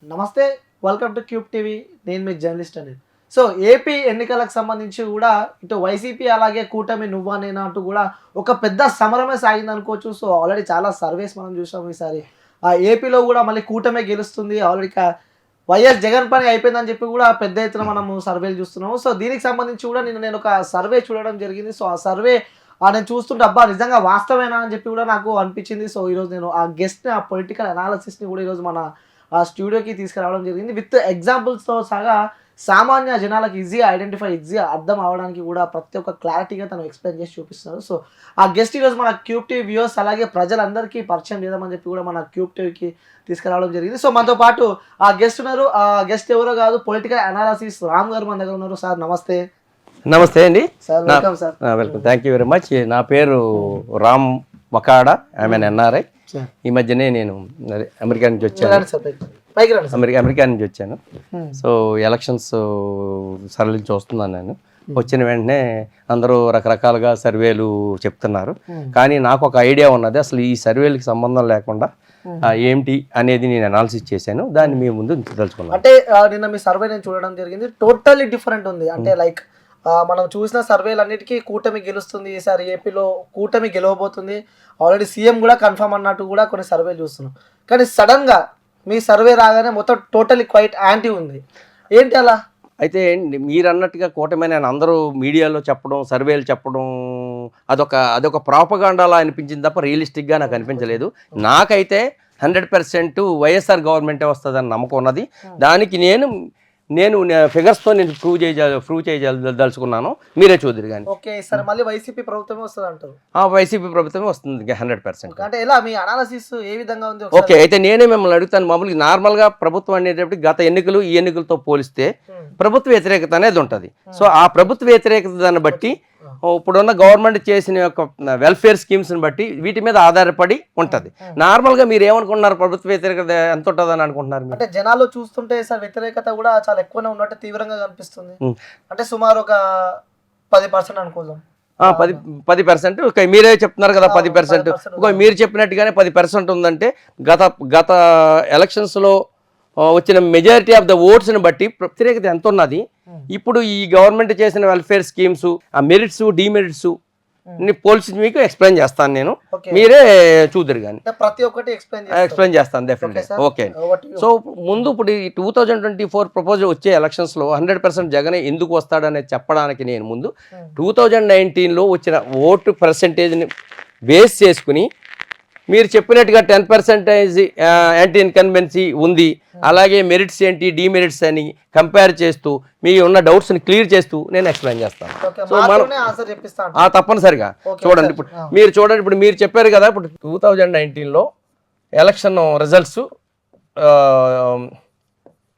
నమస్తే, welcome to cube TV. నేను మీ journalist అని. సో ఏపీ ఎన్నికలకు సంబంధించి కూడా ఇటు వైసీపీ అలాగే కూటమి నువ్వా నేనా అంటూ కూడా ఒక పెద్ద సమరమే సాగింది అనుకోవచ్చు. సో ఆల్రెడీ చాలా సర్వేస్ మనం చూసాం ఈసారి. ఏపీలో కూడా మళ్ళీ కూటమే గెలుస్తుంది. ఆల్రెడీ వైఎస్ జగన్ పని అయిపోయిందని చెప్పి కూడా పెద్ద ఎత్తున మనము సర్వేలు చూస్తున్నాము. సో దీనికి సంబంధించి కూడా నేను ఒక సర్వే చూడడం జరిగింది. సో ఆ సర్వే నేను చూస్తుంటే అబ్బా నిజంగా వాస్తవేనా అని చెప్పి కూడా నాకు అనిపించింది. సో ఈరోజు నేను ఆ గెస్ట్ని, ఆ పొలిటికల్ అనాలిసిస్ని కూడా ఈరోజు మన ఆ స్టూడియోకి తీసుకురావడం జరిగింది. విత్ ఎగ్జాంపుల్స్తో సహా సామాన్య జనాలకు ఈజీగా అర్థం అవడానికి కూడా ప్రతి ఒక్క క్లారిటీగా తను ఎక్స్ప్లెయిన్ చేసి చూపిస్తున్నారు. సో ఆ గెస్ట్ ఈరోజు మన క్యూబ్ టీవీ వ్యూవర్స్ అలాగే ప్రజలందరికీ పరిచయం చేద్దామని చెప్పి కూడా మన క్యూబ్ టీవీకి తీసుకురావడం జరిగింది. సో మనతో పాటు ఆ గెస్ట్ ఉన్నారు. ఆ గెస్ట్ ఎవరో కాదు, పొలిటికల్ అనాలిసిస్ రామ్ గారు మన దగ్గర ఉన్నారు. సార్ నమస్తే. నమస్తే అండి sir, welcome sir. Welcome, thank you very much. నా పేరు రామ్ వకాడా, ఐఎమ్ ఎన్ఆర్ఐ. ఈ మధ్యనే నేను అమెరికా నుంచి వచ్చాను. అమెరికా నుంచి వచ్చాను. సో ఎలక్షన్స్ సరళి చూస్తున్నాను నేను. వచ్చిన వెంటనే అందరూ రకరకాలుగా సర్వేలు చెప్తున్నారు, కానీ నాకు ఒక ఐడియా ఉన్నది. అసలు ఈ సర్వేలకి సంబంధం లేకుండా ఏంటి అనేది నేను అనాలిసిస్ చేశాను. దాన్ని మీ ముందు తెలుసుకున్నాను. అంటే నిన్న మీ సర్వే నేను చూడడం జరిగింది. టోటల్లీ డిఫరెంట్ ఉంది. అంటే లైక్ మనం చూసిన సర్వేలు అన్నిటికీ కూటమి గెలుస్తుంది, ఈసారి ఏపీలో కూటమి గెలవబోతుంది, ఆల్రెడీ సీఎం కూడా కన్ఫర్మ్ అన్నట్టు కూడా కొన్ని సర్వేలు చూస్తున్నాం. కానీ సడన్గా మీ సర్వే రాగానే మొత్తం టోటల్లీ క్వైట్ యాంటీ ఉంది. ఏంటి అలా? అయితే మీరు అన్నట్టుగా కూటమి అని అందరూ మీడియాలో చెప్పడం, సర్వేలు చెప్పడం అదొక ప్రాపగాండాలా అనిపించింది తప్ప రియలిస్టిక్గా నాకు అనిపించలేదు. నాకైతే 100% వైఎస్ఆర్ గవర్నమెంటే వస్తుందని నమ్మకం ఉన్నది. దానికి నేను ఫిగర్స్తో నేను ప్రూవ్ చేయదలుచుకున్నాను. మీరే చూద్దరు కానీ. ఓకే, సరే, మళ్ళీ వైసీపీ ప్రభుత్వమే వస్తుంది అంటారు? వైసీపీ ప్రభుత్వమే వస్తుంది 100%. అంటే ఎలా మీ అనాలిసిస్ ఏ విధంగా ఉంది? ఓకే, అయితే నేనే మిమ్మల్ని అడుగుతాను. మామూలుగా నార్మల్గా ప్రభుత్వం అనేటప్పుడు గత ఎన్నికలు ఈ ఎన్నికలతో పోలిస్తే ప్రభుత్వ వ్యతిరేకత అనేది ఉంటుంది. సో ఆ ప్రభుత్వ వ్యతిరేకత దాన్ని బట్టి ఇప్పుడున్న గవర్నమెంట్ చేసిన యొక్క వెల్ఫేర్ స్కీమ్స్ని బట్టి వీటి మీద ఆధారపడి ఉంటుంది. నార్మల్గా మీరు ఏమనుకుంటున్నారు, ప్రభుత్వ వ్యతిరేకత ఎంత ఉంటుందని అనుకుంటున్నారు? అంటే జనాలు చూస్తుంటే సార్ వ్యతిరేకత కూడా చాలా ఎక్కువనే ఉన్నట్టు తీవ్రంగా కనిపిస్తుంది. అంటే సుమారు ఒక 10% అనుకుందాం. 10%. మీరే చెప్తున్నారు కదా 10%. మీరు చెప్పినట్టుగానే 10% ఉందంటే గత ఎలక్షన్స్లో వచ్చిన మెజారిటీ ఆఫ్ ద ఓట్స్ని బట్టి వ్యతిరేకత ఎంత ఉన్నది. ఇప్పుడు ఈ గవర్నమెంట్ చేసిన వెల్ఫేర్ స్కీమ్స్, ఆ మెరిట్స్ డిమెరిట్స్ పోల్చి మీకు ఎక్స్ప్లెయిన్ చేస్తాను నేను. మీరే చూద్దరు కానీ. ప్రతి ఒక్కటి ఎక్స్ప్లెయిన్ చేస్తాను డెఫినెట్గా. ఓకే, సో ముందు ఇప్పుడు ఈ 2024 ప్రపోజల్ వచ్చే ఎలక్షన్స్లో 100% జగనే ఎందుకు వస్తాడనేది చెప్పడానికి నేను ముందు 2019లో వచ్చిన ఓటు పర్సెంటేజ్ని బేస్ చేసుకుని మీరు చెప్పినట్టుగా 10% యాంటీ ఇన్కన్వెన్సీ ఉంది, అలాగే మెరిట్స్ ఏంటి డిమెరిట్స్ అని కంపేర్ చేస్తూ మీ ఉన్న డౌట్స్ని క్లియర్ చేస్తూ నేను ఎక్స్ప్లెయిన్ చేస్తాను. సో మనం తప్పనిసరిగా చూడండి. ఇప్పుడు మీరు చెప్పారు కదా, ఇప్పుడు 2019లో ఎలక్షన్ రిజల్ట్స్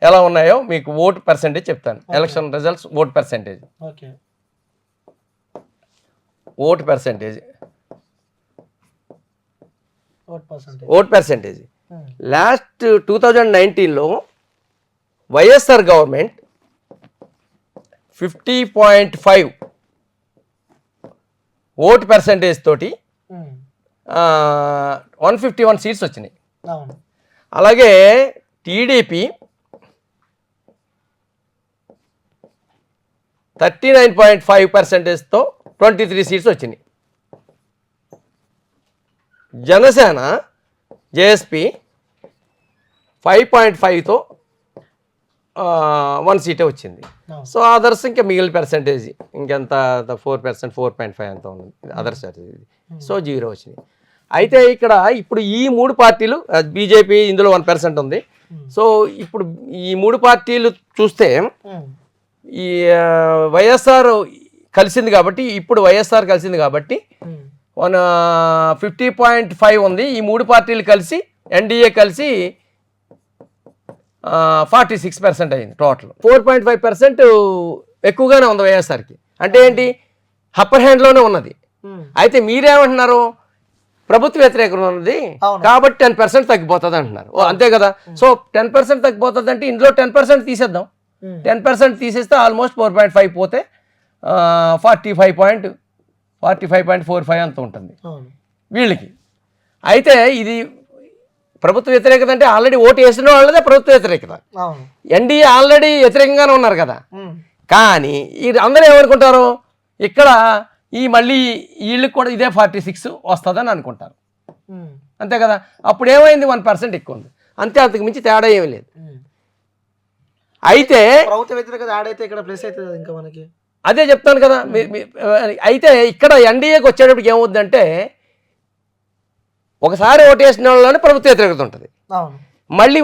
ఎలా ఉన్నాయో మీకు ఓటు పర్సెంటేజ్ చెప్తాను. Election results vote percentage last 2019లో వైఎస్ఆర్ గవర్నమెంట్ 50.5 ఓటు పర్సెంటేజ్ తోటి 151 సీట్స్ వచ్చినాయి. అలాగే టీడీపీ 39.5%తో 23 సీట్స్ వచ్చినాయి. జనసేన జేఎస్పీ 5.5తో 1 సీటే వచ్చింది. సో అదర్స్ ఇంకా మిగిలిన పర్సెంటేజ్ ఇంకెంత 4%, 4.5 అంత ఉంది అదర్స్. సో 0 వచ్చినాయి. అయితే ఇప్పుడు ఈ 3 పార్టీలు, బీజేపీ ఇందులో 1% ఉంది. సో ఇప్పుడు ఈ 3 పార్టీలు చూస్తే ఈ వైఎస్ఆర్ కలిసింది కాబట్టి 50.5 ఉంది. ఈ 3 పార్టీలు కలిసి ఎన్డీఏ కలిసి 46% అయింది. టోటల్ 4.5% ఎక్కువగానే ఉంది వైఎస్ఆర్కి. అంటే ఏంటి, అప్పర్ హ్యాండ్లోనే ఉన్నది. అయితే మీరేమంటున్నారు, ప్రభుత్వ వ్యతిరేకం ఉన్నది కాబట్టి 10% తగ్గిపోతుంది అంటున్నారు. అంతే కదా. సో 10% తగ్గిపోతుంది అంటే ఇందులో 10% తీసేద్దాం. 10% తీసేస్తే ఆల్మోస్ట్ 4.5 పోతే 45.45.45 అంత ఉంటుంది వీళ్ళకి. అయితే ఇది ప్రభుత్వ వ్యతిరేకత అంటే ఆల్రెడీ ఓటు వేసిన వాళ్ళదే ప్రభుత్వ వ్యతిరేకత. ఎన్డీఏ ఆల్రెడీ వ్యతిరేకంగానే ఉన్నారు కదా. కానీ ఈ అందరూ ఏమనుకుంటారు, ఇక్కడ ఈ మళ్ళీ వీళ్ళకి కూడా ఇదే 46 వస్తుందని అనుకుంటారు, అంతే కదా. అప్పుడు ఏమైంది, 1% ఎక్కువ ఉంది అంతే, అంతకు మించి తేడా ఏమీ లేదు. అయితే ప్రభుత్వ వ్యతిరేకత యాడ్ అయితే ఇక్కడ ప్లస్ అవుతుంది ఇంకా మనకి, అదే చెప్తాను కదా. అయితే ఇక్కడ ఎన్డీఏకి వచ్చేటప్పటికి ఏమవుద్దంటే, ఒకసారి ఓటు వేసిన వాళ్ళలోనే ప్రభుత్వ వ్యతిరేకత ఉంటుంది. మళ్ళీ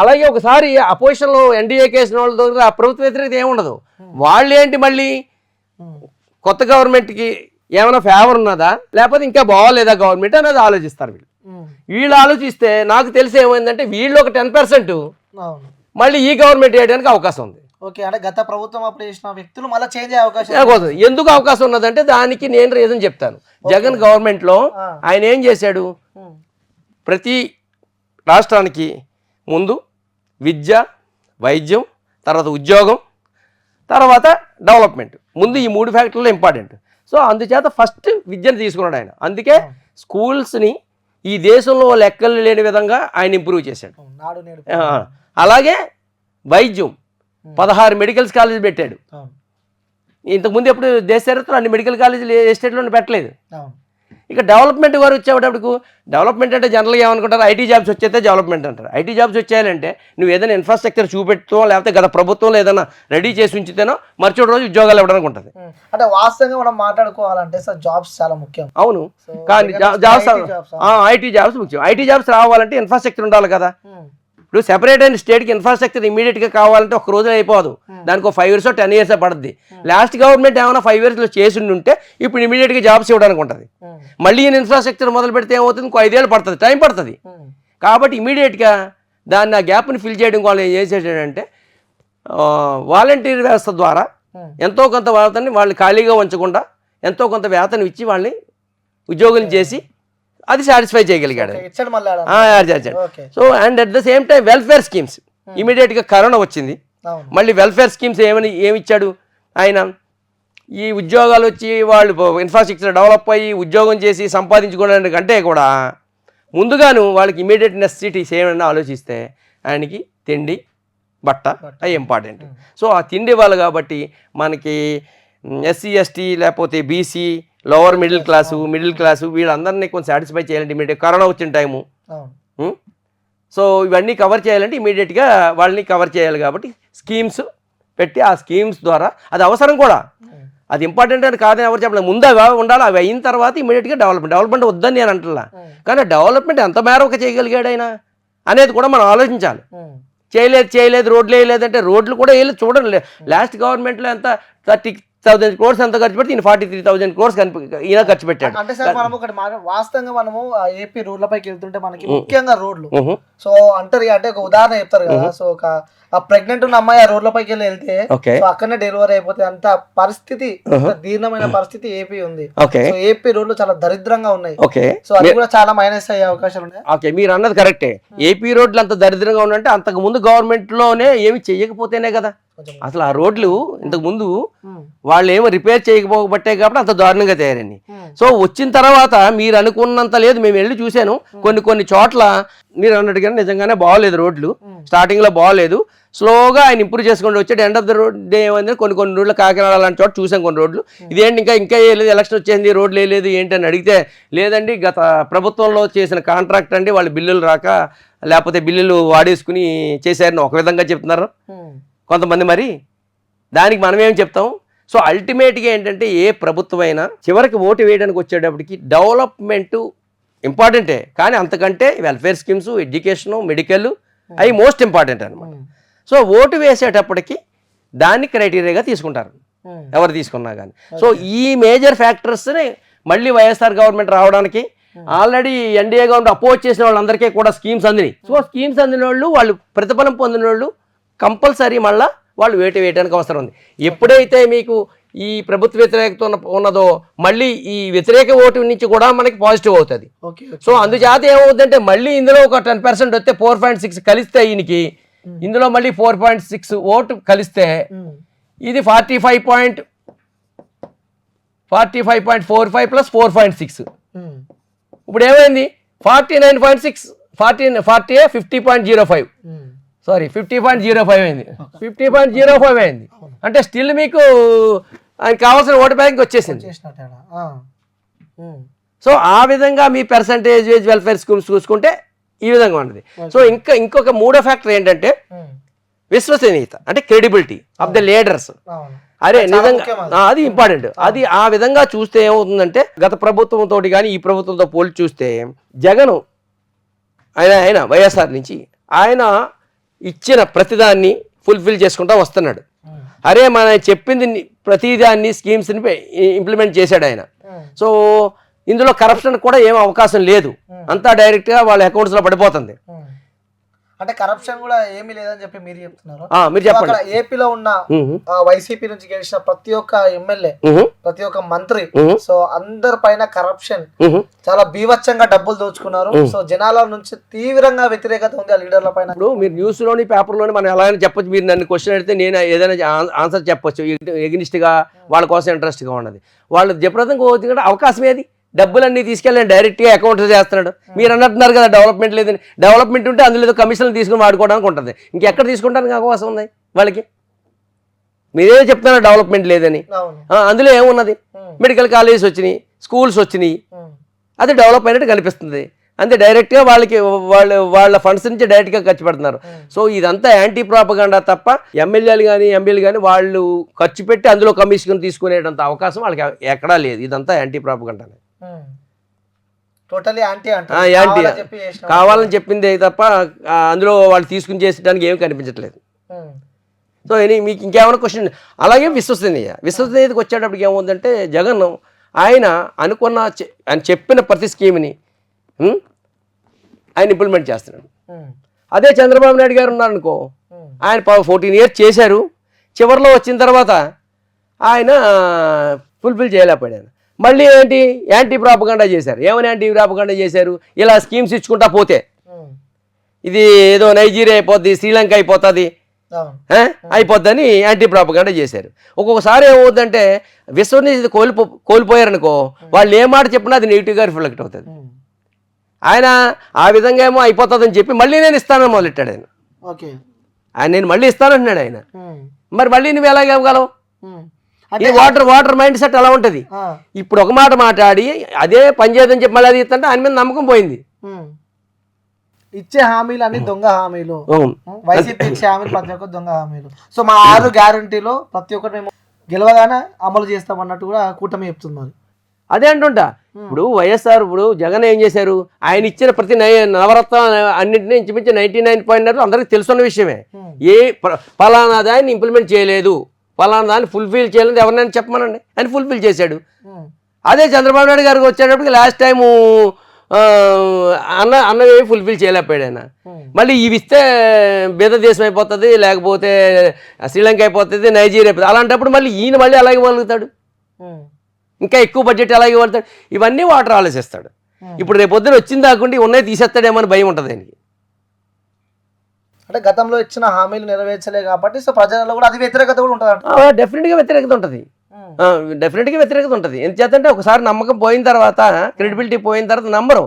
అలాగే ఒకసారి అపోజిషన్లో ఎన్డీఏకి వేసిన వాళ్ళ దగ్గర ఆ ప్రభుత్వ వ్యతిరేకత ఏముండదు. వాళ్ళు ఏంటి, మళ్ళీ కొత్త గవర్నమెంట్కి ఏమైనా ఫేవర్ ఉన్నదా లేకపోతే ఇంకా బాగోలేదా గవర్నమెంట్ అనేది ఆలోచిస్తారు. వీళ్ళు ఆలోచిస్తే నాకు తెలిసి ఏమైందంటే, వీళ్ళు ఒక 10% మళ్ళీ ఈ గవర్నమెంట్ వేయడానికి అవకాశం ఉంది. ఓకే, అంటే గత ప్రభుత్వం అప్పుడు చేసిన వ్యక్తులు మళ్ళీ చేంజ్ అయ్యే అవకాశం. ఎందుకు అవకాశం ఉన్నదంటే దానికి నేను రీజన్ చెప్తాను. జగన్ గవర్నమెంట్లో ఆయన ఏం చేశాడు, ప్రతి రాష్ట్రానికి ముందు విద్య, వైద్యం, తర్వాత ఉద్యోగం, తర్వాత డెవలప్మెంట్, ముందు ఈ 3 ఫ్యాక్టర్లు ఇంపార్టెంట్. సో అందుచేత ఫస్ట్ విద్యను తీసుకున్నాడు ఆయన. అందుకే స్కూల్స్ని ఈ దేశంలో లెక్కలు లేని విధంగా ఆయన ఇంప్రూవ్ చేశాడు. అలాగే వైద్యం 16 మెడికల్ కాలేజీలు పెట్టాడు. ఇంతకుముందు ఎప్పుడు దేశ చరిత్రలో అన్ని మెడికల్ కాలేజీలు ఏ స్టేట్లోనే పెట్టలేదు. ఇక డెవలప్మెంట్ వారు వచ్చేటప్పుడు, డెవలప్మెంట్ అంటే జనరల్గా ఏమనుకుంటారు, ఐటీ జాబ్స్ వచ్చేస్తే డెవలప్మెంట్ అంటారు. ఐటీ జాబ్స్ వచ్చేయాలంటే నువ్వు ఏదైనా ఇన్ఫ్రాస్ట్రక్చర్ చూపెట్టో లేకపోతే గత ప్రభుత్వంలో ఏదైనా రెడీ చేసి ఉంచితేనో మర్చిపోయిన రోజు ఉద్యోగాలు ఇవ్వడానికి ఉంటుంది. అంటే వాస్తవంగా మనం మాట్లాడుకోవాలంటే సార్ జాబ్స్ చాలా ముఖ్యం. అవును, కానీ జాబ్స్ ఐటీ జాబ్స్ ముఖ్యం. ఐటీ జాబ్స్ రావాలంటే ఇన్ఫ్రాస్ట్రక్చర్ ఉండాలి కదా. ఇప్పుడు సెపరేట్ అయిన స్టేట్కి ఇన్ఫ్రాస్ట్రక్చర్ ఇమీడియట్గా కావాలంటే ఒక రోజులో అయిపోదు, దానికి 5 years 10 years పడుతుంది. లాస్ట్ గవర్నమెంట్ ఏమైనా 5 yearsలో చేసి ఉంటే ఇప్పుడు ఇమీడియట్గా జాబ్స్ ఇవ్వడానికి ఉంటుంది. మళ్ళీ ఇన్ఫ్రాస్ట్రక్చర్ మొదలు పెడితే ఏమవుతుంది, ఇంకో 5 years పడుతుంది, టైం పడుతుంది. కాబట్టి ఇమీడియట్గా దాన్ని ఆ గ్యాప్ని ఫిల్ చేయడం వాళ్ళు ఏం చేసేటంటే, వాలంటీర్ వ్యవస్థ ద్వారా ఎంతో కొంత వేతనాన్ని వాళ్ళు ఖాళీగా ఉంచకుండా ఎంతో కొంత వేతనం ఇచ్చి వాళ్ళని ఉద్యోగులు చేసి అది సాటిస్ఫై చేయగలిగాడు. So and at the same time welfare schemes ఇమీడియట్గా కరోనా వచ్చింది, మళ్ళీ వెల్ఫేర్ స్కీమ్స్ ఏమిచ్చాడు ఆయన, ఈ ఉద్యోగాలు వచ్చి వాళ్ళు ఇన్ఫ్రాస్ట్రక్చర్ డెవలప్ అయ్యి ఉద్యోగం చేసి సంపాదించుకోవడానికి కంటే కూడా ముందుగాను వాళ్ళకి ఇమీడియట్ నెసెసిటీస్ ఏమైనా ఆలోచిస్తే ఆయనకి తిండి బట్ట అవి ఇంపార్టెంట్. సో ఆ తిండి వాళ్ళు కాబట్టి మనకి SC ST లేకపోతే BC లోవర్ మిడిల్ క్లాసు వీళ్ళందరినీ కొంచెం సాటిస్ఫై చేయాలంటే ఇమీడియట్ కరోనా వచ్చిన టైము. సో ఇవన్నీ కవర్ చేయాలంటే ఇమీడియట్గా వాళ్ళని కవర్ చేయాలి. కాబట్టి స్కీమ్స్ పెట్టి ఆ స్కీమ్స్ ద్వారా అది అవసరం కూడా, అది ఇంపార్టెంట్ అని కాదని ఎవరు చెప్పలేదు. ముందు అవి ఉండాలి, అవి అయిన తర్వాత ఇమీడియట్గా డెవలప్మెంట్ వద్దని నేను అంటున్నా. కానీ డెవలప్మెంట్ ఎంత మేరకు చేయగలిగాడు ఆయన అనేది కూడా మనం ఆలోచించాలి. చేయలేదు రోడ్లు వేయలేదంటే రోడ్లు కూడా వేయలేదు. చూడండి లాస్ట్ గవర్నమెంట్లో ఎంత 30,000 crores ఎంత ఖర్చు పెడితే 43,000 crores ఈయన ఖర్చు పెట్టాడు. అంటే సార్ మనం ఒకటి వాస్తవంగా మనము ఏపీ రోడ్లపైకి వెళ్తుంటే మనకి ముఖ్యంగా రోడ్లు, సో అంటారు అంటే ఒక ఉదాహరణ చెప్తారు కదా, సో ఒక ప్రెగ్నెంట్ ఉన్న అమ్మాయి ఆ రోడ్లపైకి వెళ్తే అక్కడనే డెలివరీ అయిపోతే అంత పరిస్థితి, దీర్ఘమైన పరిస్థితి ఏపీ ఉంది. సో ఏపీ రోడ్లు చాలా దరిద్రంగా ఉన్నాయి. సో అది కూడా చాలా మైనస్ అయ్యే అవకాశాలు ఉన్నాయి. ఓకే, మీరు అన్నది కరెక్టే. ఏపీ రోడ్లు అంత దరిద్రంగా ఉన్నాయంటే అంతకు ముందు గవర్నమెంట్ లోనే ఏమి చెయ్యకపోతేనే కదా. అసలు ఆ రోడ్లు ఇంతకు ముందు వాళ్ళు ఏమో రిపేర్ చేయకపోబట్టే కాబట్టి అంత దారుణంగా తయారండి. సో వచ్చిన తర్వాత మీరు అనుకున్నంత లేదు, మేము వెళ్ళి చూశాను కొన్ని చోట్ల మీరు అన్నట్టుగా నిజంగానే బాగోలేదు రోడ్లు, స్టార్టింగ్ లో బాగోలేదు, స్లోగా ఆయన ఇంప్రూవ్ చేసుకుంటూ వచ్చాడు. End of the road day ఏమైంది, కొన్ని రోడ్లు కాకినాడ లాంటి చోట చూసాం కొన్ని రోడ్లు. ఇదేంటి ఇంకా వేయలేదు, ఎలక్షన్ వచ్చేసింది రోడ్లు వేయలేదు ఏంటి అని అడిగితే, లేదండి గత ప్రభుత్వంలో చేసిన కాంట్రాక్ట్ అండి, వాళ్ళు బిల్లులు రాక లేకపోతే బిల్లులు వాడేసుకుని చేశారని ఒక విధంగా చెప్తున్నారు కొంతమంది. మరి దానికి మనం ఏం చెప్తాం? సో అల్టిమేట్గా ఏంటంటే ఏ ప్రభుత్వం అయినా చివరికి ఓటు వేయడానికి వచ్చేటప్పటికి డెవలప్మెంట్ ఇంపార్టెంటే, కానీ అంతకంటే వెల్ఫేర్ స్కీమ్స్, ఎడ్యుకేషను, మెడికల్ అవి మోస్ట్ ఇంపార్టెంట్ అనమాట. సో ఓటు వేసేటప్పటికి దాన్ని క్రైటీరియాగా తీసుకుంటారు ఎవరు తీసుకున్నా కానీ. సో ఈ మేజర్ ఫ్యాక్టర్స్ని మళ్ళీ వైఎస్ఆర్ గవర్నమెంట్ రావడానికి ఆల్రెడీ ఎన్డీఏ గవర్నమెంట్ అపోజ్ చేసిన వాళ్ళందరికీ కూడా స్కీమ్స్ అందినాయి. సో స్కీమ్స్ అందిన వాళ్ళు ప్రతిఫలం పొందిన వాళ్ళు కంపల్సరీ మళ్ళీ వాళ్ళు వేయడానికి అవసరం ఉంది. ఎప్పుడైతే మీకు ఈ ప్రభుత్వ వ్యతిరేకత ఉన్నదో మళ్ళీ ఈ వ్యతిరేక ఓటు నుంచి కూడా మనకి పాజిటివ్ అవుతుంది. సో అందుచేత ఏమవుతుందంటే మళ్ళీ ఇందులో ఒక 10% వస్తే 4.6 కలిస్తే ఈయనకి, ఇందులో మళ్ళీ 4.6 ఓటు కలిస్తే ఇది 45.45 ప్లస్ 4.6 ఇప్పుడు ఏమైంది 49.6 50.05 సారీ 50.05 అయింది 50.05 అయింది అంటే స్టిల్ మీకు ఆయనకి కావాల్సిన ఓటు బ్యాంక్ వచ్చేసింది. సో ఆ విధంగా మీ పర్సంటేజ్ వెల్ఫేర్ స్కీమ్స్ చూసుకుంటే ఈ విధంగా ఉన్నది. సో ఇంకొక మూడో ఫ్యాక్టర్ ఏంటంటే విశ్వసనీయత అంటే క్రెడిబిలిటీ ఆఫ్ ద లీడర్స్. అరే నిజంగా అది ఇంపార్టెంట్. అది ఆ విధంగా చూస్తే ఏమవుతుందంటే గత ప్రభుత్వంతో కానీ ఈ ప్రభుత్వంతో పోల్చి చూస్తే జగన్ ఆయన వైఎస్ఆర్ నుంచి ఆయన ఇచ్చిన ప్రతిదాన్ని ఫుల్ఫిల్ చేసుకుంటూ వస్తున్నాడు. అరే మన చెప్పింది ప్రతిదాన్ని స్కీమ్స్ని ఇంప్లిమెంట్ చేశాడు ఆయన. సో ఇందులో కరప్షన్ కూడా ఏం అవకాశం లేదు, అంతా డైరెక్ట్గా వాళ్ళ అకౌంట్స్లో పడిపోతుంది. అంటే కరప్షన్ కూడా ఏమీ లేదని చెప్పి మీరు చెప్తున్నారు. మీరు చెప్పండి. ఏపీలో ఉన్న వైసీపీ నుంచి గెలిచిన ప్రతి ఒక్క ఎమ్మెల్యే, ప్రతి ఒక్క మంత్రి, సో అందరి పైన కరప్షన్ చాలా బీభత్సంగా డబ్బులు దోచుకున్నారు. సో జనాల నుంచి తీవ్రంగా వ్యతిరేకత ఉంది ఆ లీడర్ల పైన. ఇప్పుడు మీరు న్యూస్ లోని పేపర్ లోని మనం ఎలా అయినా చెప్పొచ్చు. మీరు నన్ను క్వశ్చన్ అడిగితే నేను ఏదైనా ఆన్సర్ చెప్పొచ్చు. ఎగ్నిస్ట్ గా వాళ్ళ కోసం ఇంట్రెస్ట్ గా ఉన్నది. వాళ్ళు జబర్దస్తంగా అవకాశం ఏది? డబ్బులన్నీ తీసుకెళ్ళి డైరెక్ట్గా అకౌంట్ చేస్తున్నాడు. మీరు అన్నట్టున్నారు కదా డెవలప్మెంట్ లేదని. డెవలప్మెంట్ ఉంటే అందులో కమిషన్లు తీసుకుని వాడుకోవడానికి ఉంటుంది. ఇంకెక్కడ తీసుకుంటానికి అవకాశం ఉంది వాళ్ళకి? మీరే చెప్తున్నారు డెవలప్మెంట్ లేదని. అందులో ఏమున్నది? మెడికల్ కాలేజెస్ వచ్చినాయి, స్కూల్స్ వచ్చినాయి, అది డెవలప్ అయినట్టు కనిపిస్తుంది. అంతే డైరెక్ట్గా వాళ్ళ ఫండ్స్ నుంచి డైరెక్ట్గా ఖర్చు పెడుతున్నారు. సో ఇదంతా యాంటీ ప్రాపగండా తప్ప ఎమ్మెల్యేలు కానీ ఎంపీలు కానీ వాళ్ళు ఖర్చు పెట్టి అందులో కమిషన్ తీసుకునేటంత అవకాశం వాళ్ళకి ఎక్కడా లేదు. ఇదంతా యాంటీ ప్రాపగండానే. యాంటీ కావాలని చెప్పింది తప్ప అందులో వాళ్ళు తీసుకుని చేసడానికి ఏమి కనిపించట్లేదు. సో మీకు ఇంకేమైనా క్వశ్చన్? అలాగే విశ్వసనీయతకి వచ్చేటప్పటికి ఏముందంటే జగన్ ఆయన అనుకున్న ఆయన చెప్పిన ప్రతి స్కీమ్ని ఆయన ఇంప్లిమెంట్ చేస్తున్నాడు. అదే చంద్రబాబు నాయుడు గారు ఉన్నారనుకో, ఆయన 14 years చేశారు. చివరిలో వచ్చిన తర్వాత ఆయన ఫుల్ఫిల్ చేయలేకపోయాడు. మళ్ళీ ఏంటి యాంటీ ప్రాపగండా చేశారు. ఏమని యాంటీ ప్రాపగండా చేశారు? ఇలా స్కీమ్స్ ఇచ్చుకుంటా పోతే ఇది ఏదో నైజీరియా అయిపోద్ది, శ్రీలంక అయిపోతుంది, అయిపోద్దని యాంటీ ప్రాపగండా చేశారు. ఒక్కొక్కసారి ఏమవుతుందంటే విశ్వసనీయత కోల్పోయారనుకో, వాళ్ళు ఏ మాట చెప్పినా అది నెగిటివ్గా రిఫ్లెక్ట్ అవుతుంది. ఆయన ఆ విధంగా ఏమో అయిపోతుందని చెప్పి మళ్ళీ నేను ఇస్తానని మొదలెట్టాడు ఆయన. నేను మళ్ళీ ఇస్తానంటున్నాడు ఆయన. మరి మళ్ళీ నువ్వు ఎలాగ ఇవ్వగలవు? ఈ వాటర్ మైండ్ సెట్ అలా ఉంటుంది. ఇప్పుడు ఒక మాట మాట్లాడి అదే పని చేయదని చెప్పి మళ్ళీ అది ఇస్తుంటే ఆయన మీద నమ్మకం పోయింది. ఇచ్చే హామీలు అన్ని దొంగ హామీలు. వైసీపీ ఇచ్చే హామీలు ప్రతి ఒక్కరు దొంగ హామీలు. సో మా 6 గ్యారంటీలో ప్రతి ఒక్కటి మేము గెలవగానే అమలు చేస్తాం అన్నట్టు కూడా కూటమి చెప్తున్నారు. అదే అంటుంటా. ఇప్పుడు వైఎస్ఆర్ ఇప్పుడు జగన్ ఏం చేశారు? ఆయన ఇచ్చిన ప్రతి నవరత్న అన్నింటినీ ఇంచుమించి 99.9 అందరికీ తెలుసున్న విషయమే. ఏ ఫలానా దాన్ని ఇంప్లిమెంట్ చేయలేదు, ఫలానా దాన్ని ఫుల్ఫిల్ చేయలేదు ఎవరినైనా చెప్పమనండి, ఆయన ఫుల్ఫిల్ చేశాడు. అదే చంద్రబాబు నాయుడు గారికి వచ్చేటప్పటికి లాస్ట్ టైము అన్నవి ఫుల్ఫిల్ చేయలేకపోయాడు ఆయన. మళ్ళీ ఇవి ఇస్తే బీద దేశం అయిపోతుంది, లేకపోతే శ్రీలంక అయిపోతుంది, నైజీరియా అయిపోతుంది. అలాంటప్పుడు మళ్ళీ ఈయన మళ్ళీ అలాగే ఇవ్వగలుగుతాడు, ఇంకా ఎక్కువ బడ్జెట్ అలాగే ఇవ్వగలుగుతాడు. ఇవన్నీ వాటర్ ఆలోచిస్తాడు. ఇప్పుడు రేపు పొద్దున వచ్చింది కాకుండా ఉన్నాయి తీసేస్తాడేమో అని భయం ఉంటుంది ఆయనకి. అంటే గతంలో ఇచ్చిన హామీలు నెరవేర్చలే కాబట్టి సో ప్రజలలో కూడా అది వ్యతిరేకత కూడా ఉంటుంది. డెఫినెట్గా వ్యతిరేకత ఉంటుంది. డెఫినెట్గా వ్యతిరేకత ఉంటుంది. ఎందుచేతంటే ఒకసారి నమ్మకం పోయిన తర్వాత, క్రెడిబిలిటీ పోయిన తర్వాత నమ్మరు.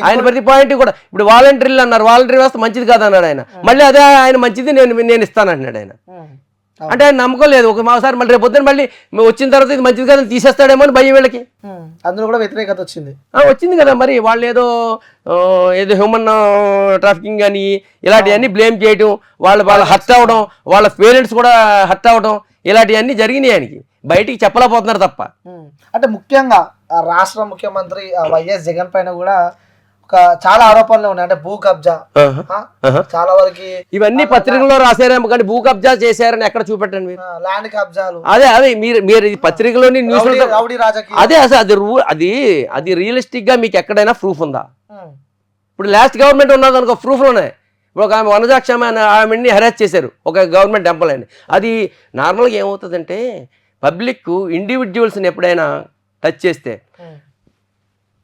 ఆయన ప్రతి పాయింట్ కూడా ఇప్పుడు వాలంటీర్లు అన్నారు, వాలంటీర్ వ్యవస్థ మంచిది కాదన్నాడు ఆయన. మళ్ళీ అదే ఆయన మంచిది నేను ఇస్తానంటున్నాడు ఆయన. అంటే ఆయన నమ్మకం లేదు. ఒకసారి మళ్ళీ రేపు పొద్దున మళ్ళీ వచ్చిన తర్వాత ఇది మంచిది కాదని తీసేస్తాడేమో అని భయం వీళ్ళకి. అందులో కూడా వ్యతిరేకత వచ్చింది కదా. మరి వాళ్ళు ఏదో హ్యూమన్ ట్రాఫికింగ్ అని ఇలాంటివన్నీ బ్లేమ్ చేయడం, వాళ్ళు హర్ట్ అవ్వడం, వాళ్ళ పేరెంట్స్ కూడా హర్ట్ అవ్వడం, ఇలాంటివన్నీ జరిగినాయి. ఆయనకి బయటికి చెప్పలేకపోతున్నారు తప్ప. అంటే ముఖ్యంగా రాష్ట్ర ముఖ్యమంత్రి వైఎస్ జగన్ పైన కూడా చాలా ఆరోపణలు ఉన్నాయి. అంటే భూ కబ్జా చాలా వరకు ఇవన్నీ పత్రికల్లో రాశారేమో కానీ భూ కబ్జా చేశారని ఎక్కడ చూపెట్టండి మీరు? ల్యాండ్ కబ్జాలు అదే మీరు పత్రికలోని న్యూస్ అదే అసలు అది రియలిస్టిక్ గా మీకు ఎక్కడైనా ప్రూఫ్ ఉందా? ఇప్పుడు లాస్ట్ గవర్నమెంట్ ఉన్నది అనుకో, ప్రూఫ్లు ఉన్నాయి. ఇప్పుడు ఒక ఆమె వనజాక్షమ ఆమెని హెరాస్ చేశారు ఒక గవర్నమెంట్ టెంపుల్ అని. అది నార్మల్గా ఏమవుతుందంటే పబ్లిక్ ఇండివిజువల్స్ని ఎప్పుడైనా టచ్ చేస్తే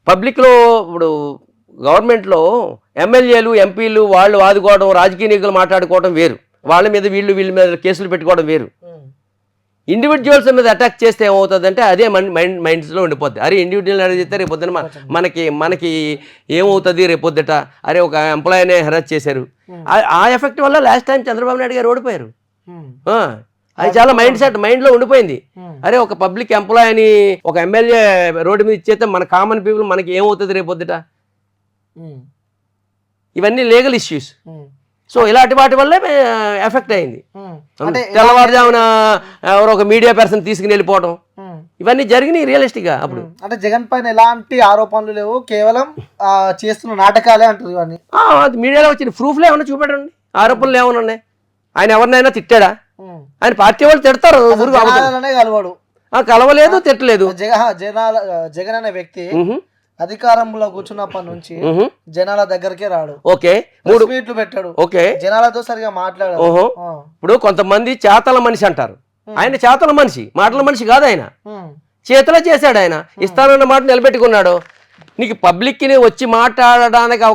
పబ్లిక్లో ఇప్పుడు గవర్నమెంట్లో ఎమ్మెల్యేలు ఎంపీలు వాళ్ళు వాదుకోవడం, రాజకీయ నాయకులు మాట్లాడుకోవడం వేరు, వాళ్ళ మీద వీళ్ళ మీద కేసులు పెట్టుకోవడం వేరు. ఇండివిజువల్స్ మీద అటాక్ చేస్తే ఏమవుతుంది అంటే అదే మైండ్స్లో ఉండిపోద్ది. అరే ఇండివిజువల్ అడిగితే రేపు పొద్దున మనకి ఏమవుతుంది రేపొద్దుట, అరే ఒక ఎంప్లాయీనే హెరాస్ చేశారు. ఆ ఎఫెక్ట్ వల్ల లాస్ట్ టైం చంద్రబాబు నాయుడు గారు ఓడిపోయారు. అది చాలా మైండ్లో ఉండిపోయింది. అరే ఒక పబ్లిక్ ఎంప్లాయీని ఒక ఎమ్మెల్యే రోడ్డు మీద ఇచ్చేస్తే మన కామన్ పీపుల్ మనకి ఏమవుతుంది రేపొద్దుట. ఇవన్నీ లీగల్ ఇష్యూస్. సో ఇలాంటి వాటి వల్లే ఎఫెక్ట్ అయింది. తెల్లవారుజామున ఎవరో ఒక మీడియా పర్సన్ తీసుకుని వెళ్ళిపోవడం ఇవన్నీ జరిగినాయి రియలిస్టిక్ గా. అప్పుడు అంటే జగన్ పైన ఎలాంటి ఆరోపణలు లేవు, కేవలం చేస్తున్న నాటకాలే అంటారు. ఇవన్నీ అది మీడియాలో వచ్చింది. ప్రూఫ్లు ఏమన్నా చూపెట్టండి, ఆరోపణలు ఏమన్నా ఉన్నాయి. ఆయన ఎవరినైనా తిట్టాడా? ఆయన పార్టీ వాళ్ళు తిడతారు, కలవాడు కలవలేదు, తిట్టలేదు. జగన్ అనే వ్యక్తి అధికారంలో కూర్చున్నప్పటి నుంచి జనాల దగ్గరకే రాడు. ఓకే, 3 మీట్లు పెట్టాడు. ఓకే, జనాలతో సరిగా మాట్లాడాడు. ఇప్పుడు కొంతమంది చేతల మనిషి అంటారు, ఆయన చేతల మనిషి, మాటల మనిషి కాదు. ఆయన చేతలో చేశాడు. ఆయన ఇస్తానన్న మాట నిలబెట్టుకున్నాడు. నీకు పబ్లిక్ ని వచ్చి మాట్లాడడానికి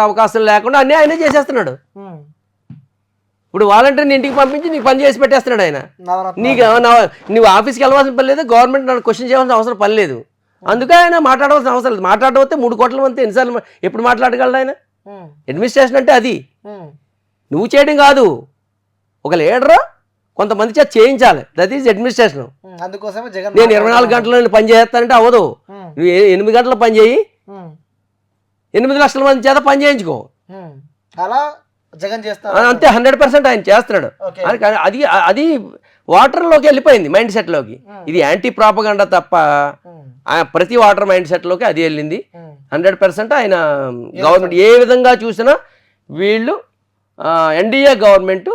అవకాశం లేకుండా అన్నీ ఆయనే చేసేస్తున్నాడు. ఇప్పుడు వాలంటీర్ని ఇంటికి పంపించి నీకు పని చేసి పెట్టేస్తున్నాడు ఆయన. నీకు నువ్వు ఆఫీస్కి వెళ్ళవలసిన పని లేదు, గవర్నమెంట్ నన్ను క్వశ్చన్ చేయాల్సిన అవసరం పని లేదు. అందుకే ఆయన మాట్లాడవలసిన అవసరం లేదు. మాట్లాడవస్తే 3 కోట్ల మంది ఎన్నిసార్లు ఎప్పుడు మాట్లాడగలడు ఆయన? అడ్మినిస్ట్రేషన్ అంటే అది నువ్వు చేయడం కాదు, ఒక లీడరు కొంతమంది చేత చేయించాలి. That is administration. అందుకోసమే జగన్ నేను 24 గంటలు పని చేస్తానంటే అవ్వదు. నువ్వు 8 గంటలు పని చేయి, 8 లక్షల మంది చేత పని చేయించుకో. అలా జగన్ చేస్తాడు అంతే. 100% ఆయన చేస్తున్నాడు. అది వాటర్లోకి వెళ్ళిపోయింది, మైండ్ సెట్లోకి. ఇది యాంటీ ప్రాపగండా తప్ప ప్రతి వాటర్ మైండ్ సెట్లోకి అది వెళ్ళింది. 100% ఆయన గవర్నమెంట్ ఏ విధంగా చూసినా వీళ్ళు ఎన్డీఏ గవర్నమెంట్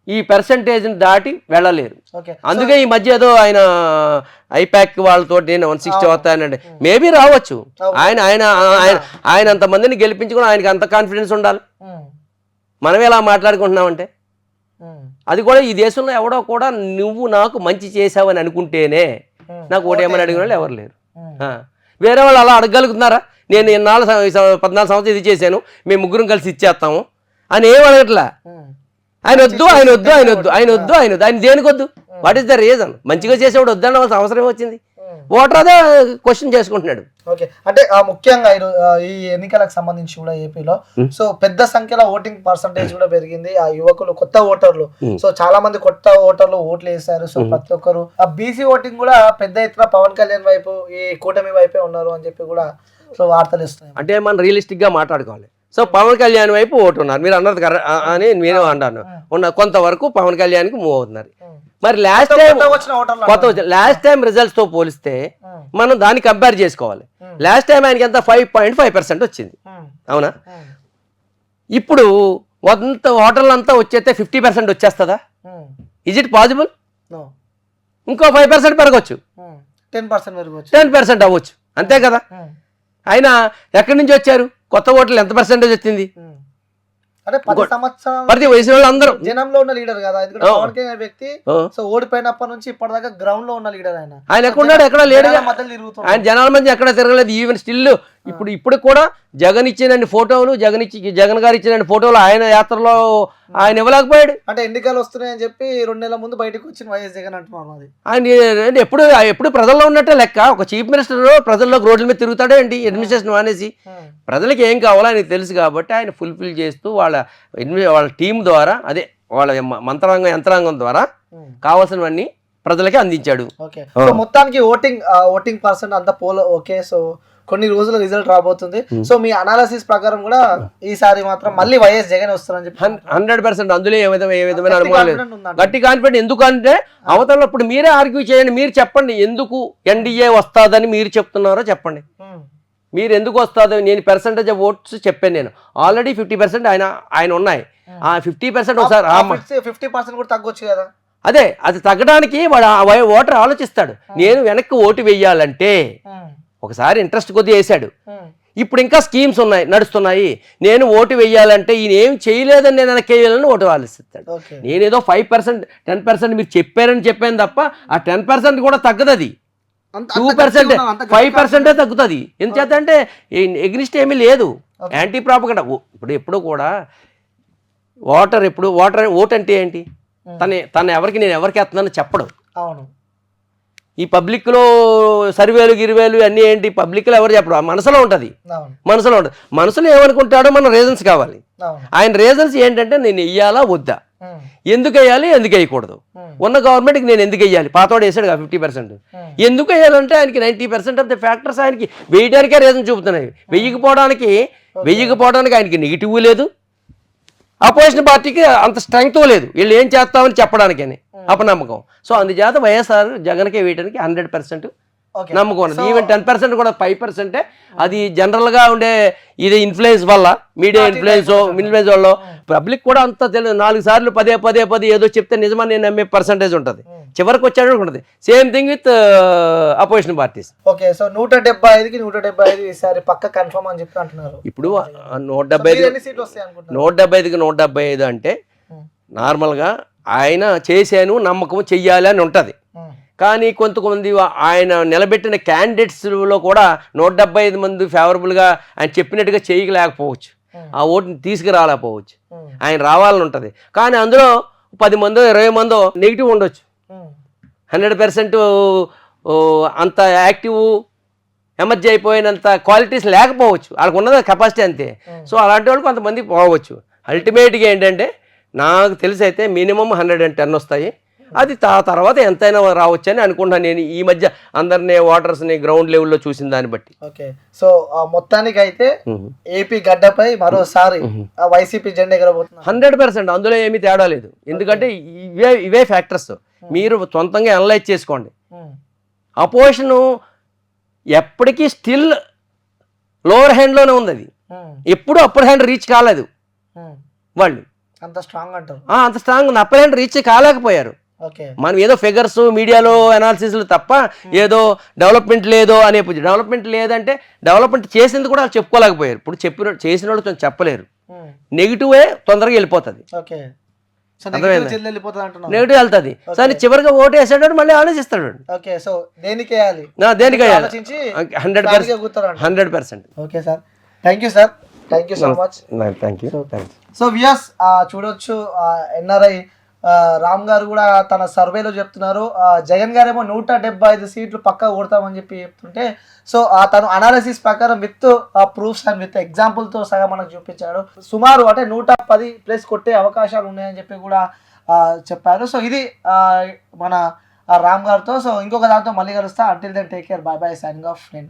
ఈ పర్సంటేజ్ని దాటి వెళ్ళలేరు. అందుకే ఈ మధ్య ఏదో ఆయన ఐపాక్ వాళ్ళతో నేను 160 వస్తానండి, మేబీ రావచ్చు. ఆయన అంతమందిని గెలిపించుకుని ఆయనకి అంత కాన్ఫిడెన్స్ ఉండాలి. మనం ఎలా మాట్లాడుకుంటున్నామంటే అది కూడా ఈ దేశంలో ఎవడో కూడా నువ్వు నాకు మంచి చేసావని అనుకుంటేనే నాకు ఓటేమని అడిగిన వాళ్ళు ఎవరు లేరు. వేరే వాళ్ళు అలా అడగలుగుతున్నారా? నేను 14 సంవత్సరాలు ఇది చేశాను, మేము 3 కలిసి ఇచ్చేస్తాము అని ఏం అడగట్లా. ఆయన వద్దు, ఆయన వద్దు, ఆయన వద్దు, ఆయన వద్దు, ఆయన వద్దు, ఆయన దేనికి వద్దు? What is the reason? మంచిగా చేసేవాడు వద్దన్న అవసరం వచ్చింది. ఓటర్ అదే క్వశ్చన్ చేసుకుంటున్నాడు. ఓకే, అంటే ముఖ్యంగా ఈ ఎన్నికలకు సంబంధించి కూడా ఏపీలో సో పెద్ద సంఖ్యలో ఓటింగ్ పర్సంటేజ్ కూడా పెరిగింది. ఆ యువకులు, కొత్త ఓటర్లు, సో చాలా మంది కొత్త ఓటర్లు ఓట్లు వేశారు. సో ప్రతి ఒక్కరు ఆ బీసీ ఓటింగ్ కూడా పెద్ద ఎత్తున పవన్ కళ్యాణ్ వైపు, ఈ కూటమి వైపే ఉన్నారు అని చెప్పి కూడా సో వార్తలు ఇస్తున్నాయి. అంటే మనం రియలిస్టిక్ గా మాట్లాడుకోవాలి. సో పవన్ కళ్యాణ్ వైపు ఓటు ఉన్నారు, మీరు అన్నది అని నేను అంటాను. కొంతవరకు పవన్ కళ్యాణ్కి మూవ్ అవుతున్నారు. మరి లాస్ట్ టైం రిజల్ట్స్ తో పోలిస్తే మనం దాన్ని కంపేర్ చేసుకోవాలి. లాస్ట్ టైం ఆయనకి ఎంత 5.5% వచ్చింది, అవునా? ఇప్పుడు ఓటర్లు అంతా వచ్చేస్తే 50% వచ్చేస్తుందా? Is it possible? ఇంకో 5% పెరగచ్చు, 10% అవ్వచ్చు, అంతే కదా? అయినా ఎక్కడి నుంచి వచ్చారు కొత్త ఓట్లు? ఎంత పర్సెంటేజ్ వచ్చింది? ప్రతి వయసు వాళ్ళు అందరూ జనంలో ఉన్న లీడర్ కదా. పవన్ కళ్యాణ్ వ్యక్తి సో ఓడిపోయినప్పటి నుంచి ఇప్పటిదాకా గ్రౌండ్ లో ఉన్న లీడర్. ఆయన ఎక్కడున్నాడు? ఎక్కడ లేడు. ఆయన జనాల మధ్య ఎక్కడ తిరగలేదు. ఈవెన్ స్టిల్ ఇప్పుడు కూడా జగన్ ఇచ్చిన ఫోటోలు, జగన్ గారు ఇచ్చిన ఫోటోలు ఆయన యాత్రలో ఆయన ఇవ్వలేకపోయాడు. అంటే ఎన్నికలు వస్తున్నాయని చెప్పి 2 నెలల ముందు బయటకు వచ్చిన వైఎస్ జగన్ అంటున్నారు. ఆయన ఎప్పుడు ప్రజల్లో ఉన్నట్టే లెక్క. ఒక చీఫ్ మినిస్టర్ ప్రజల్లో రోడ్ల మీద తిరుగుతాడే ఏంటి? అడ్మినిస్ట్రేషన్ మానేసి ప్రజలకి ఏం కావాలో ఆయనకు తెలుసు కాబట్టి ఆయన ఫుల్ఫిల్ చేస్తూ వాళ్ళ టీం ద్వారా, అదే వాళ్ళ యంత్రాంగం ద్వారా కావాల్సినవన్నీ ప్రజలకి అందించాడు. మొత్తానికి ఓటింగ్ పర్సెంట్ అంతా ఓకే. సో కొన్ని రోజుల రిజల్ట్ రాబోతుంది. సో మీ అనాలిసిస్ ప్రకారం కూడా ఈసారి మాత్రం మళ్ళీ వైఎస్ జగన్ వస్తారని చెప్పి 100% అందులో ఏ విధమైన అనుమానం లేదు. గట్టి కాన్ఫిడెంట్. ఎందుకంటే అవతల ఇప్పుడు మీరే ఆర్గ్యూ చేయండి, మీరు చెప్పండి ఎందుకు ఎన్డీఏ వస్తుందని మీరు చెప్తున్నారో చెప్పండి. మీరు ఎందుకు వస్తుందో నేను పర్సెంటేజ్ ఆఫ్ ఓట్స్ చెప్పాను. నేను ఆల్రెడీ 50% ఆయన ఉన్నాయి. ఆ 50% ఒకసారి 50% కూడా తగ్గొచ్చు కదా. అదే అది తగ్గడానికి వాడు ఓటర్ ఆలోచిస్తాడు. నేను వెనక్కి ఓటు వేయాలంటే ఒకసారి ఇంట్రెస్ట్ కొద్దిగా వేసాడు, ఇప్పుడు ఇంకా స్కీమ్స్ నడుస్తున్నాయి, నేను ఓటు వేయాలంటే ఈయన ఏం చేయలేదని నేను వెనక్కి వేయాలని ఓటు ఆలోచిస్తాడు. నేనేదో 5% 10% మీరు చెప్పాను తప్ప ఆ 10% కూడా తగ్గదు. అది 2% 5% తగ్గుతుంది. ఎందుచేత అంటే ఎగ్నిస్ట్ ఏమీ లేదు. Anti propaganda. ఎప్పుడు కూడా ఓటు అంటే ఏంటి? తను నేను ఎవరికి వేస్తున్నానో చెప్పడు. అవును. ఈ పబ్లిక్లో సర్వేలు గిరివేలు అన్నీ ఏంటి, పబ్లిక్లో ఎవరు చెప్పరు, ఆ మనసులో ఉంటుంది. అవును. మనసులో ఉంటుంది. మనసులో ఏమనుకుంటాడో మన రీజన్స్ కావాలి. అవును. ఆయన రీజన్స్ ఏంటంటే నేను వెయ్యాలా వద్దా, ఎందుకు వేయాలి ఎందుకు వేయకూడదు, ఉన్న గవర్నమెంట్కి నేను ఎందుకు వేయాలి, పాతవాడు వేసాడు 50%, ఎందుకు వేయాలంటే ఆయనకి 90% ఆఫ్ ద ఫ్యాక్టర్స్ ఆయనకి వేయడానికే రీజన్ చూపుతున్నాయి. వెయ్యకపోవడానికి ఆయనకి నెగిటివ్ లేదు, అపోజిషన్ పార్టీకి అంత స్ట్రెంగ్త్ లేదు, వీళ్ళు ఏం చేస్తామని చెప్పడానికని అపనమ్మకం. సో అందుచేత వైఎస్ఆర్ జగన్కే వేయడానికి 100% నమ్మకం ఉన్నది. ఈవెన్ 10% కూడా 5% అది జనరల్గా ఉండే ఇది ఇన్ఫ్లుయెన్స్ వల్ల, మీడియా ఇన్ఫ్లుయెన్స్ వల్ల పబ్లిక్ కూడా అంత తెలియదు. 4 సార్లు పదే ఏదో చెప్తే నిజమని నేను నమ్మే పర్సంటేజ్ ఉంటుంది, చివరికి వచ్చాడు ఉంటుంది. Same thing with opposition parties. Okay, so 175కి 175 ఈసారి పక్క కన్ఫర్మ్ అని చెప్పి అంటున్నారు. ఇప్పుడు 175 అంటే నార్మల్గా ఆయన చేశాను నమ్మకం చెయ్యాలి అని ఉంటుంది. కానీ కొంతమంది ఆయన నిలబెట్టిన క్యాండిడేట్స్లో కూడా 175 మంది ఫేవరబుల్గా ఆయన చెప్పినట్టుగా చేయలేకపోవచ్చు, ఆ ఓటుని తీసుకురాలేకపోవచ్చు. ఆయన రావాలని ఉంటుంది, కానీ అందులో 10 మందో 20 మందో నెగిటివ్ ఉండొచ్చు. 100% అంత యాక్టివ్ ఎమర్జీ అయిపోయినంత క్వాలిటీస్ లేకపోవచ్చు, వాళ్ళకు ఉన్నది కెపాసిటీ అంతే. సో అలాంటి వాళ్ళు కొంతమంది పోవచ్చు. అల్టిమేట్గా ఏంటంటే నాకు తెలిసి అయితే మినిమం 110 వస్తాయి, అది తర్వాత ఎంతైనా రావచ్చు అని అనుకుంటున్నాను నేను. ఈ మధ్య అందరినీ ఓటర్స్ని గ్రౌండ్ లెవెల్లో చూసిన దాన్ని బట్టి. ఓకే, సో మొత్తానికి అయితే ఏపీ గడ్డపై మరోసారి వైసీపీ జెండా ఎగరబోతుంది 100%. అందులో ఏమీ తేడా లేదు, ఎందుకంటే ఇవే ఫ్యాక్టర్స్ మీరు సొంతంగా అనలైజ్ చేసుకోండి. అపోజిషన్ ఎప్పటికీ స్టిల్ లోవర్ హ్యాండ్లోనే ఉంది, అది ఎప్పుడు అప్పర్ హ్యాండ్ రీచ్ కాలేదు. వాళ్ళు అంత స్ట్రాంగ్ అంటారు, అంత స్ట్రాంగ్ ఉంది, అప్పర్ హ్యాండ్ రీచ్ కాలేకపోయారు. మనం ఏదో ఫిగర్స్ మీడియాలో అనాలిసిస్లు తప్ప ఏదో డెవలప్మెంట్ లేదో అనే, డెవలప్మెంట్ లేదంటే డెవలప్మెంట్ చేసింది కూడా వాళ్ళు చెప్పుకోలేకపోయారు. ఇప్పుడు చేసిన వాళ్ళు కొంచెం చెప్పలేరు, నెగిటివే తొందరగా వెళ్ళిపోతుంది, నెగిటివ్ వెళ్తుంది. సరే చివరిగా ఓటు వేసాడు మళ్ళీ ఆలోచిస్తాడు. ఓకే, సో దేనికి వేయాలి, 100%. Okay sir, thank you sir, thank you so much. Thank you. So viewers చూడొచ్చు, ఎన్ఆర్ఐ రామ్ గారు కూడా తన సర్వేలో చెప్తున్నారు జగన్ గారు ఏమో 175 సీట్లు పక్కా కొడతామని చెప్పి చెప్తుంటే, సో తను అనాలిసిస్ ప్రకారం విత్ ప్రూఫ్స్ అండ్ విత్ ఎగ్జాంపుల్తో సగా మనకు చూపించాడు. సుమారు అంటే 110+ కొట్టే అవకాశాలు ఉన్నాయని చెప్పి కూడా చెప్పారు. సో ఇది మన రామ్ గారితో. సో ఇంకొక దాంతో మళ్ళీ కలుస్తా. Until then take care, bye bye, signing off. నేను